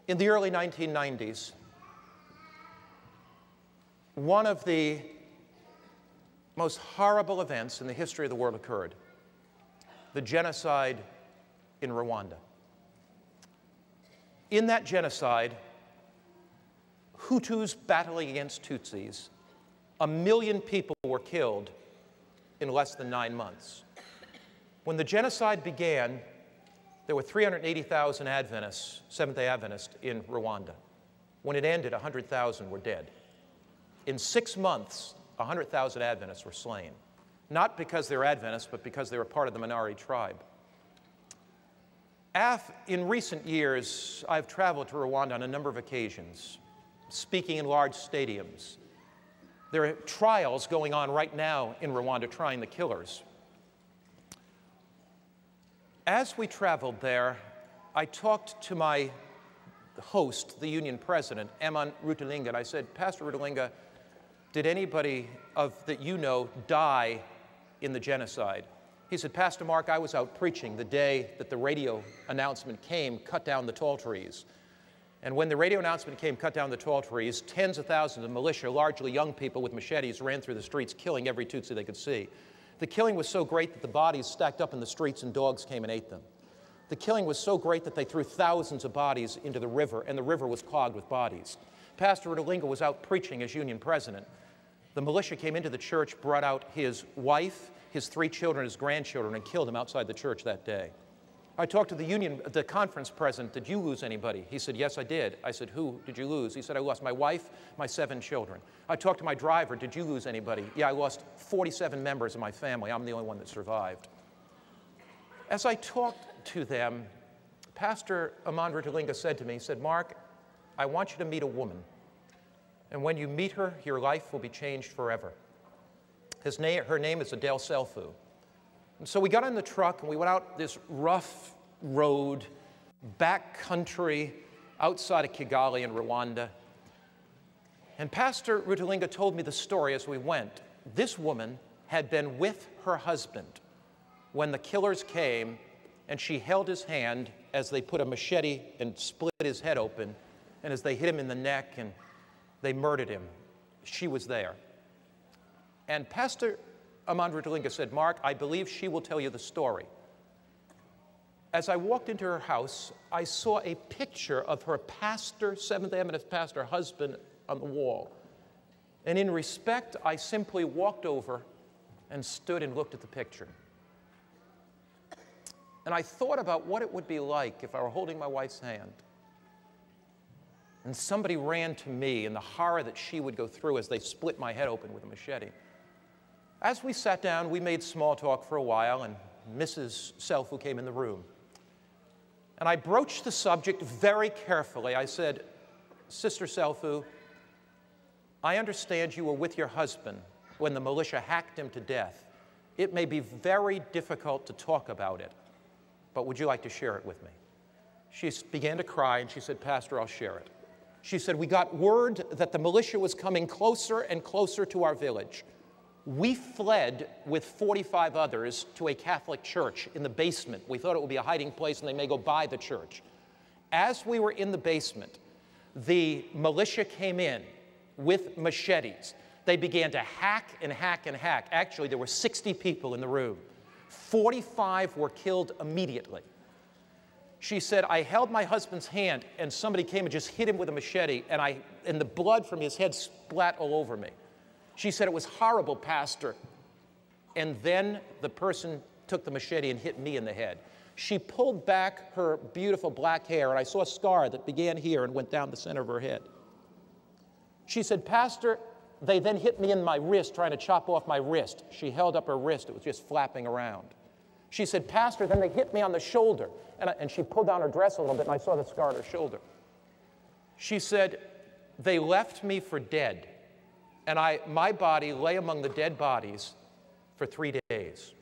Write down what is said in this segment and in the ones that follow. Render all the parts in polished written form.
In the early 1990s, one of the most horrible events in the history of the world occurred: the genocide in Rwanda. In that genocide, Hutus battling against Tutsis, 1 million people were killed in less than 9 months. When the genocide began, there were 380,000 Adventists, Seventh-day Adventists, in Rwanda. When it ended, 100,000 were dead. In 6 months, 100,000 Adventists were slain, not because they were Adventists, but because they were part of the minority tribe. In recent years, I've traveled to Rwanda on a number of occasions, speaking in large stadiums. There are trials going on right now in Rwanda trying the killers. As we traveled there, I talked to my host, the union president, Eman Rutalinga, and I said, "Pastor Rutalinga, did anybody that you know die in the genocide?" He said, "Pastor Mark, I was out preaching the day that the radio announcement came, cut down the tall trees. And when the radio announcement came, cut down the tall trees, tens of thousands of militia, largely young people with machetes, ran through the streets, killing every Tutsi they could see. The killing was so great that the bodies stacked up in the streets and dogs came and ate them. The killing was so great that they threw thousands of bodies into the river, and the river was clogged with bodies. Pastor Rutalinga was out preaching as union president. The militia came into the church, brought out his wife, his 3 children, his grandchildren, and killed them outside the church that day. I talked to the conference president. "Did you lose anybody?" He said, "Yes, I did." I said, "Who did you lose?" He said, "I lost my wife, my 7 children." I talked to my driver. "Did you lose anybody?" "Yeah, I lost 47 members of my family. I'm the only one that survived." As I talked to them, Pastor Eman Rutalinga said to me, he said, "Mark, I want you to meet a woman. And when you meet her, your life will be changed forever. Her name is Adele Selfu." And so we got in the truck and we went out this rough road, back country, outside of Kigali in Rwanda. And Pastor Rutalinga told me the story as we went. This woman had been with her husband when the killers came, and she held his hand as they put a machete and split his head open, and as they hit him in the neck and they murdered him. She was there. And Pastor Eman Rutalinga said, "Mark, I believe she will tell you the story." As I walked into her house, I saw a picture of her pastor, Seventh-day Adventist pastor husband, on the wall. And in respect, I simply walked over and stood and looked at the picture. And I thought about what it would be like if I were holding my wife's hand and somebody ran to me, and the horror that she would go through as they split my head open with a machete. As we sat down, we made small talk for a while, and Mrs. Selfu came in the room. And I broached the subject very carefully. I said, "Sister Selfu, I understand you were with your husband when the militia hacked him to death. It may be very difficult to talk about it, but would you like to share it with me?" She began to cry, and she said, "Pastor, I'll share it." She said, "We got word that the militia was coming closer and closer to our village. We fled with 45 others to a Catholic church in the basement. We thought it would be a hiding place and they may go by the church. As we were in the basement, the militia came in with machetes. They began to hack and hack and hack. Actually, there were 60 people in the room. 45 were killed immediately. She said, I held my husband's hand and somebody came and just hit him with a machete, and the blood from his head splat all over me. She said, it was horrible, Pastor. And then the person took the machete and hit me in the head. She pulled back her beautiful black hair, and I saw a scar that began here and went down the center of her head. She said, Pastor, they then hit me in my wrist, trying to chop off my wrist. She held up her wrist. It was just flapping around. She said, Pastor, then they hit me on the shoulder. And she pulled down her dress a little bit, and I saw the scar on her shoulder. She said, they left me for dead. And my body lay among the dead bodies for 3 days.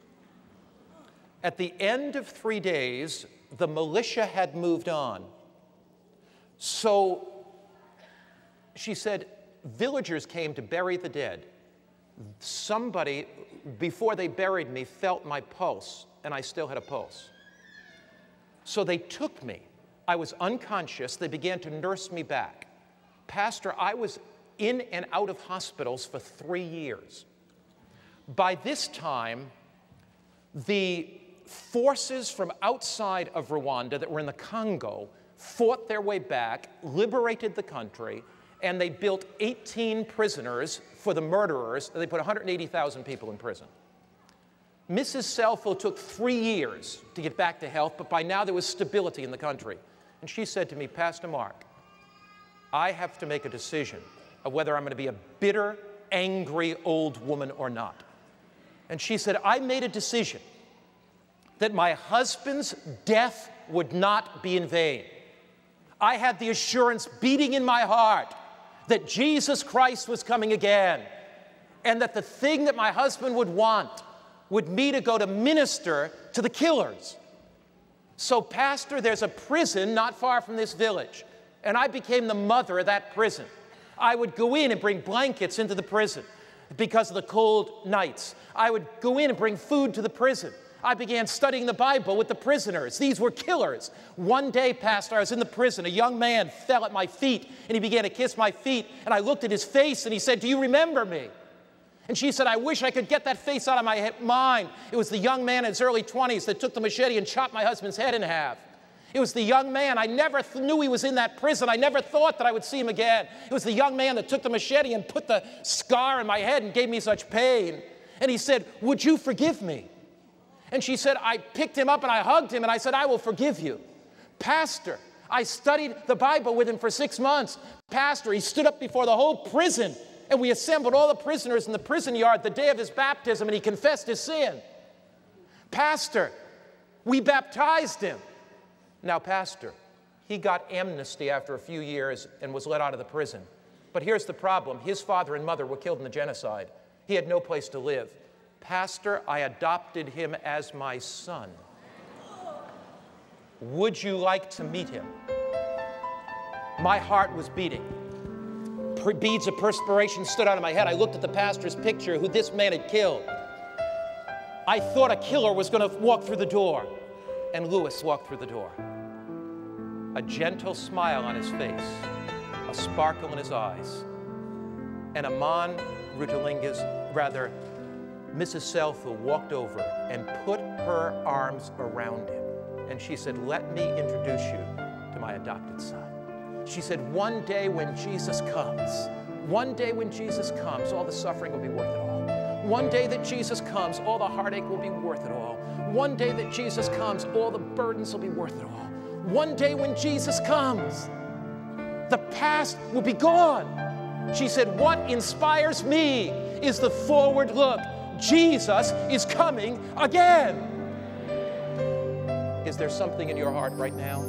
At the end of 3 days, the militia had moved on. So she said, villagers came to bury the dead. Somebody, before they buried me, felt my pulse, and I still had a pulse. So they took me, I was unconscious. They began to nurse me back. Pastor, I was in and out of hospitals for 3 years. By this time, the forces from outside of Rwanda that were in the Congo fought their way back, liberated the country, and they built 18 prisoners for the murderers. They put 180,000 people in prison. Mrs. Selfo took 3 years to get back to health, but by now there was stability in the country. And she said to me, Pastor Mark, I have to make a decision of whether I'm going to be a bitter, angry old woman or not. And she said, I made a decision that my husband's death would not be in vain. I had the assurance beating in my heart that Jesus Christ was coming again, and that the thing that my husband would want would me to go to minister to the killers. So, Pastor, there's a prison not far from this village, and I became the mother of that prison. I would go in and bring blankets into the prison because of the cold nights. I would go in and bring food to the prison. I began studying the Bible with the prisoners. These were killers. One day, Pastor, I was in the prison. A young man fell at my feet, and he began to kiss my feet. And I looked at his face, and he said, do you remember me? And she said, I wish I could get that face out of my mind. It was the young man in his early 20s that took the machete and chopped my husband's head in half. It was the young man. I never knew he was in that prison. I never thought that I would see him again. It was the young man that took the machete and put the scar in my head and gave me such pain. And he said, would you forgive me? And she said, I picked him up and I hugged him and I said, I will forgive you. Pastor, I studied the Bible with him for 6 months. Pastor, he stood up before the whole prison and we assembled all the prisoners in the prison yard the day of his baptism and he confessed his sin. Pastor, we baptized him. Now, Pastor, he got amnesty after a few years and was let out of the prison. But here's the problem. His father and mother were killed in the genocide. He had no place to live. Pastor, I adopted him as my son. Would you like to meet him? My heart was beating. Beads of perspiration stood out of my head. I looked at the pastor's picture, who this man had killed. I thought a killer was going to walk through the door. And Lewis walked through the door. A gentle smile on his face, a sparkle in his eyes. And Mrs. Selfo walked over and put her arms around him. And she said, let me introduce you to my adopted son. She said, one day when Jesus comes, all the suffering will be worth it all. One day that Jesus comes, all the heartache will be worth it all. One day that Jesus comes, all the burdens will be worth it all. One day when Jesus comes, the past will be gone. She said, what inspires me is the forward look. Jesus is coming again. Is there something in your heart right now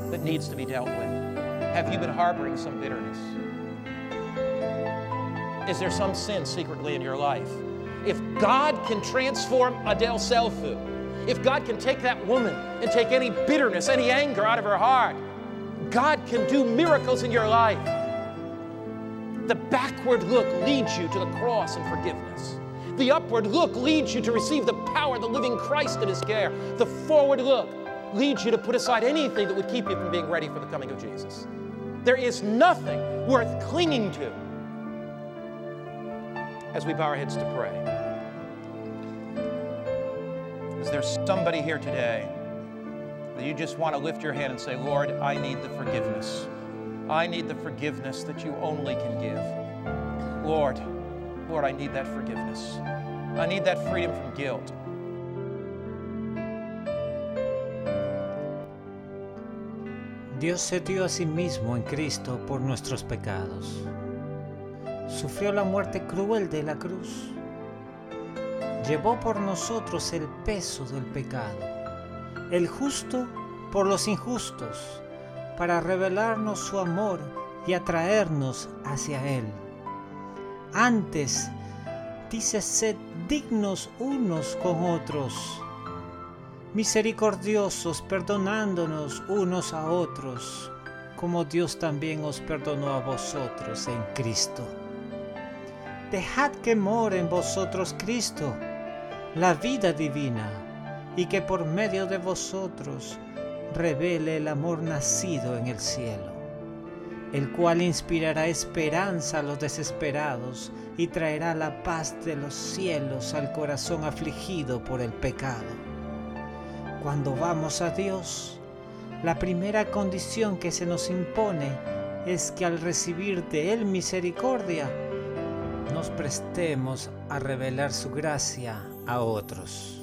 that needs to be dealt with? Have you been harboring some bitterness? Is there some sin secretly in your life? If God can transform Adele Selfu, if God can take that woman and take any bitterness, any anger out of her heart, God can do miracles in your life. The backward look leads you to the cross and forgiveness. The upward look leads you to receive the power of the living Christ in His care. The forward look leads you to put aside anything that would keep you from being ready for the coming of Jesus. There is nothing worth clinging to. As we bow our heads to pray, is there somebody here today that you just want to lift your hand and say, Lord, I need the forgiveness. I need the forgiveness that you only can give. Lord, I need that forgiveness. I need that freedom from guilt. Dios se dio a sí mismo en Cristo por nuestros pecados. Sufrió la muerte cruel de la cruz. Llevó por nosotros el peso del pecado, el justo por los injustos, para revelarnos su amor y atraernos hacia Él. Antes, dice, sed dignos unos con otros, misericordiosos, perdonándonos unos a otros, como Dios también os perdonó a vosotros en Cristo. Dejad que more en vosotros Cristo, la vida divina, y que por medio de vosotros revele el amor nacido en el cielo, el cual inspirará esperanza a los desesperados y traerá la paz de los cielos al corazón afligido por el pecado. Cuando vamos a Dios, la primera condición que se nos impone es que al recibir de Él misericordia, nos prestemos a revelar su gracia a otros.